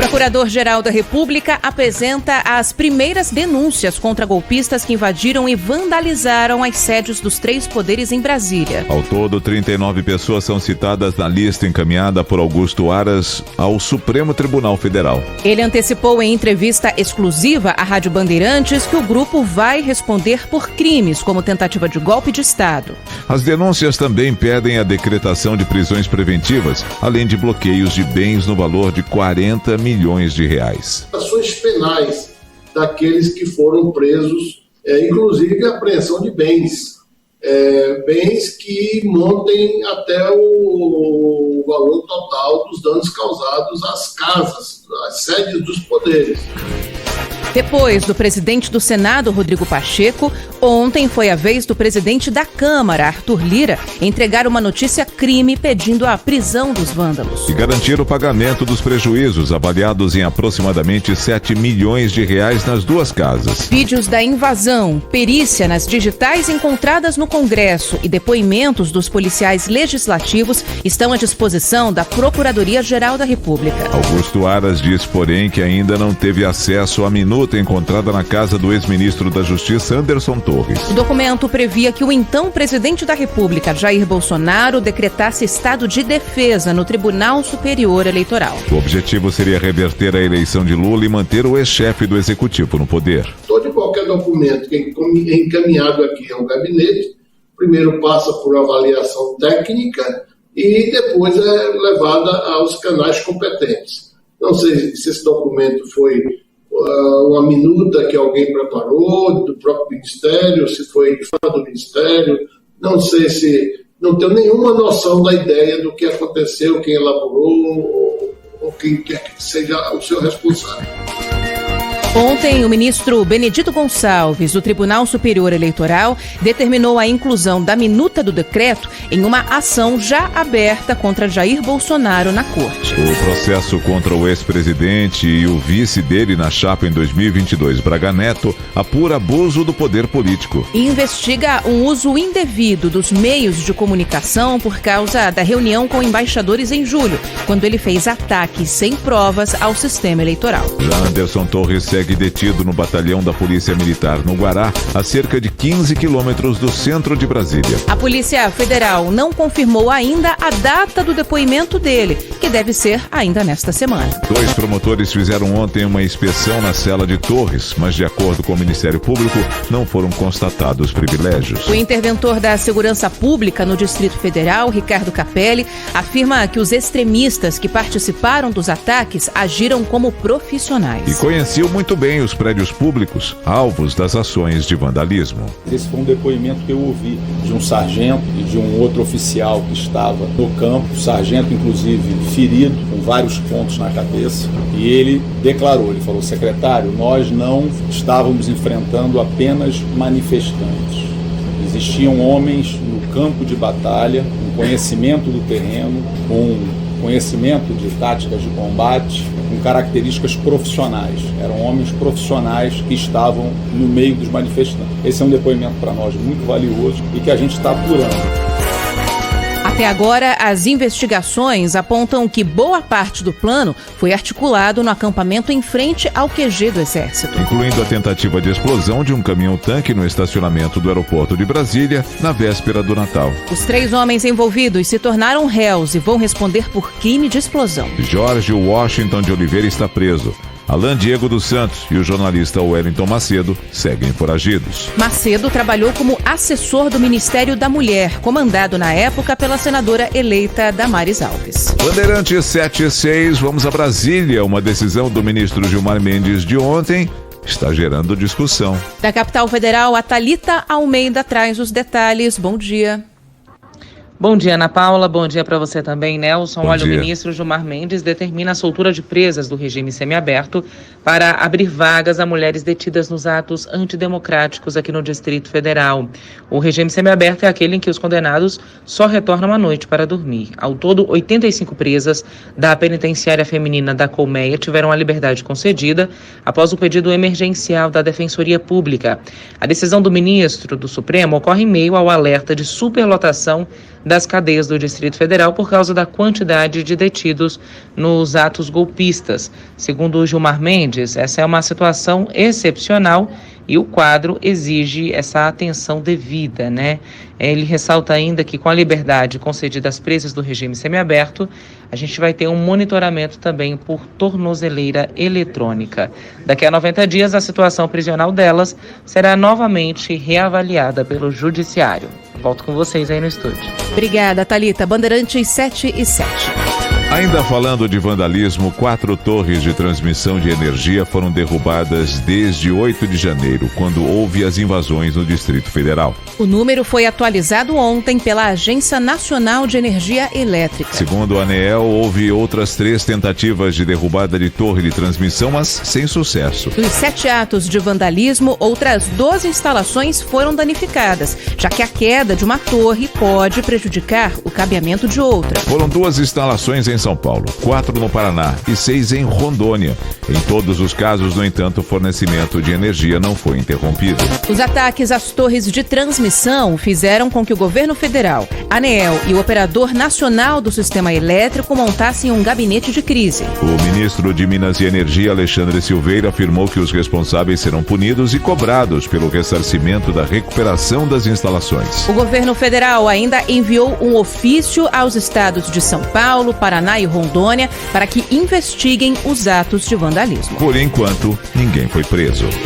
Procurador-Geral da República apresenta as primeiras denúncias contra golpistas que invadiram e vandalizaram as sedes dos 3 poderes em Brasília. Ao todo, 39 pessoas são citadas na lista encaminhada por Augusto Aras ao Supremo Tribunal Federal. Ele antecipou em entrevista exclusiva à Rádio Bandeirantes que o grupo vai responder por crimes como tentativa de golpe de Estado. As denúncias também pedem a decretação de prisões preventivas, além de bloqueios de bens no valor de 40 milhões de reais. Ações penais daqueles que foram presos, inclusive a apreensão de bens que montem até o valor total dos danos causados às casas, às sedes dos poderes. Depois do presidente do Senado, Rodrigo Pacheco, ontem foi a vez do presidente da Câmara, Arthur Lira, entregar uma notícia crime pedindo a prisão dos vândalos. E garantir o pagamento dos prejuízos avaliados em aproximadamente 7 milhões de reais nas 2 casas. Vídeos da invasão, perícia nas digitais encontradas no Congresso e depoimentos dos policiais legislativos estão à disposição da Procuradoria-Geral da República. Augusto Aras diz, porém, que ainda não teve acesso à minuta encontrada na casa do ex-ministro da Justiça, Anderson Torres. O documento previa que o então presidente da República, Jair Bolsonaro, decretasse estado de defesa no Tribunal Superior Eleitoral. O objetivo seria reverter a eleição de Lula e manter o ex-chefe do Executivo no poder. Todo e qualquer documento que é encaminhado aqui ao gabinete, primeiro passa por avaliação técnica e depois é levada aos canais competentes. Não sei se esse documento foi uma minuta que alguém preparou do próprio Ministério, se foi fora do Ministério, não sei se... Não tenho nenhuma noção da ideia do que aconteceu, quem elaborou ou quem quer que seja o seu responsável. Ontem, o ministro Benedito Gonçalves, do Tribunal Superior Eleitoral, determinou a inclusão da minuta do decreto em uma ação já aberta contra Jair Bolsonaro na Corte. O processo contra o ex-presidente e o vice dele na chapa em 2022, Braga Neto, apura abuso do poder político. E investiga um uso indevido dos meios de comunicação por causa da reunião com embaixadores em julho, quando ele fez ataques sem provas ao sistema eleitoral. Já Anderson Torres segue detido no batalhão da Polícia Militar no Guará, a cerca de 15 quilômetros do centro de Brasília. A Polícia Federal não confirmou ainda a data do depoimento dele, que deve ser ainda nesta semana. 2 promotores fizeram ontem uma inspeção na cela de Torres, mas de acordo com o Ministério Público, não foram constatados privilégios. O interventor da Segurança Pública no Distrito Federal, Ricardo Capelli, afirma que os extremistas que participaram dos ataques agiram como profissionais. E conheciam muito bem os prédios públicos, alvos das ações de vandalismo. Esse foi um depoimento que eu ouvi de um sargento e de um outro oficial que estava no campo, o sargento inclusive ferido, com vários pontos na cabeça, e ele declarou, ele falou: secretário, nós não estávamos enfrentando apenas manifestantes. Existiam homens no campo de batalha, com conhecimento do terreno, com conhecimento de táticas de combate, com características profissionais. Eram homens profissionais que estavam no meio dos manifestantes. Esse é um depoimento para nós muito valioso e que a gente está apurando. Até agora, as investigações apontam que boa parte do plano foi articulado no acampamento em frente ao QG do Exército. Incluindo a tentativa de explosão de um caminhão-tanque no estacionamento do aeroporto de Brasília, na véspera do Natal. Os 3 homens envolvidos se tornaram réus e vão responder por crime de explosão. Jorge Washington de Oliveira está preso. Alan Diego dos Santos e o jornalista Wellington Macedo seguem foragidos. Macedo trabalhou como assessor do Ministério da Mulher, comandado na época pela senadora eleita Damares Alves. Bandeirantes 7 e 6, vamos a Brasília. Uma decisão do ministro Gilmar Mendes de ontem está gerando discussão. Da capital federal, a Thalita Almeida traz os detalhes. Bom dia. Bom dia, Ana Paula. Bom dia para você também, Nelson. Olha, o ministro Gilmar Mendes determina a soltura de presas do regime semiaberto para abrir vagas a mulheres detidas nos atos antidemocráticos aqui no Distrito Federal. O regime semiaberto é aquele em que os condenados só retornam à noite para dormir. Ao todo, 85 presas da penitenciária feminina da Colmeia tiveram a liberdade concedida após o pedido emergencial da Defensoria Pública. A decisão do ministro do Supremo ocorre em meio ao alerta de superlotação das cadeias do Distrito Federal por causa da quantidade de detidos nos atos golpistas. Segundo o Gilmar Mendes, essa é uma situação excepcional e o quadro exige essa atenção devida, né? Ele ressalta ainda que com a liberdade concedida às presas do regime semiaberto, a gente vai ter um monitoramento também por tornozeleira eletrônica. Daqui a 90 dias, a situação prisional delas será novamente reavaliada pelo Judiciário. Volto com vocês aí no estúdio. Obrigada, Thalita. Bandeirantes 7/7. Ainda falando de vandalismo, 4 torres de transmissão de energia foram derrubadas desde 8 de janeiro, quando houve as invasões no Distrito Federal. O número foi atualizado ontem pela Agência Nacional de Energia Elétrica. Segundo a ANEEL, houve outras 3 tentativas de derrubada de torre de transmissão, mas sem sucesso. Dos 7 atos de vandalismo, outras 12 instalações foram danificadas, já que a queda de uma torre pode prejudicar o cabeamento de outra. Foram 2 instalações em São Paulo, 4 no Paraná e 6 em Rondônia. Em todos os casos, no entanto, o fornecimento de energia não foi interrompido. Os ataques às torres de transmissão fizeram com que o governo federal, ANEEL e o Operador Nacional do Sistema Elétrico montassem um gabinete de crise. O ministro de Minas e Energia, Alexandre Silveira, afirmou que os responsáveis serão punidos e cobrados pelo ressarcimento da recuperação das instalações. O governo federal ainda enviou um ofício aos estados de São Paulo, Paraná e Rondônia para que investiguem os atos de vandalismo. Por enquanto, ninguém foi preso.